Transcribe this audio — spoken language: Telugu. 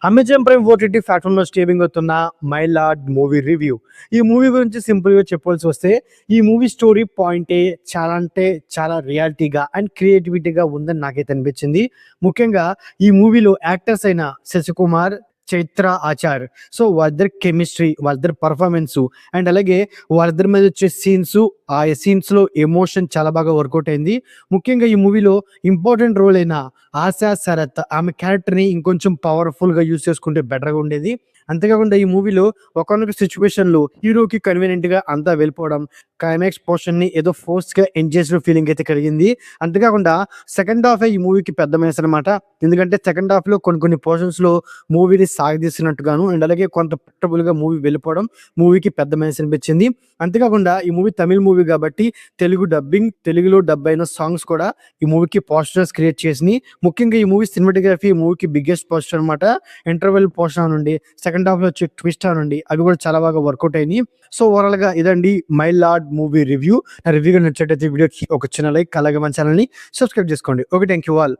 అమెజాన్ ప్రైమ్ ఓటీటీ ప్లాట్ఫామ్‌లో స్ట్రీమింగ్ అవుతున్న 'మై లార్డ్' మూవీ రివ్యూ. ఈ మూవీ గురించి సింపుల్‌గా చెప్పాల్సి వస్తే, ఈ మూవీ స్టోరీ పాయింటే చాలా అంటే చాలా రియాలిటీగా అండ్ క్రియేటివిటీగా ఉందని నాకైతే అనిపించింది. ముఖ్యంగా ఈ మూవీలో యాక్టర్స్ అయిన శశికుమార్, చైత్ర ఆచార్. సో, వాళ్ళిద్దరి కెమిస్ట్రీ, వాళ్ళిద్దరి పెర్ఫార్మన్సు అండ్ అలాగే వాళ్ళిద్దరి మీద వచ్చే సీన్సు, ఆ సీన్స్‌లో ఎమోషన్ చాలా బాగా వర్కౌట్ అయింది. ముఖ్యంగా ఈ మూవీలో ఇంపార్టెంట్ రోల్ అయిన ఆశా శరత్ ఆమె క్యారెక్టర్‌ని ఇంకొంచెం పవర్‌ఫుల్‌గా యూజ్ చేసుకుంటే బెటర్‌గా ఉండేది. అంతేకాకుండా ఈ మూవీలో ఒకానొక సిట్యుయేషన్‌లో హీరోకి కన్వీనియంట్‌గా అంతా వెళ్ళిపోవడం, క్లైమాక్స్ పోర్షన్‌ని ఏదో ఫోర్స్‌గా ఎండ్ చేసిన ఫీలింగ్ అయితే కలిగింది. అంతేకాకుండా సెకండ్ హాఫే ఈ మూవీకి పెద్ద మైనస్ అనమాట. ఎందుకంటే సెకండ్ హాఫ్‌లో కొన్ని కొన్ని పోర్షన్స్‌లో మూవీని సాగదీసినట్టుగాను అండ్ అలాగే కొంత ప్రెడిక్టబుల్‌గా మూవీ వెళ్ళిపోవడం మూవీకి పెద్ద మైనస్ అనిపించింది. అంతేకాకుండా ఈ మూవీ తమిళ్ మూవీ కాబట్టి తెలుగు డబ్బింగ్, తెలుగులో డబ్ అయిన సాంగ్స్ కూడా ఈ మూవీకి పాజిటివ్స్ క్రియేట్ చేసినియి. ముఖ్యంగా ఈ మూవీ సినిమాటోగ్రఫీ ఈ మూవీకి బిగ్గెస్ట్ పాజిటివ్ అనమాట. ఇంటర్వెల్ పోర్షన్ నుండి సెకండ్ హాఫ్‌లో వచ్చే ట్విస్ట్ నుండి అవి కూడా చాలా బాగా వర్కౌట్ అయినియి. సో, ఓవరాల్‌గా ఇదండి 'మై లార్డ్' మూవీ రివ్యూ. నా రివ్యూ గాని నచ్చినట్టయితే వీడియోకి ఒక చిన్న లైక్, అలాగే మన ఛానెల్‌ని సబ్స్క్రైబ్ చేసుకోండి. ఓకే. Thank you all.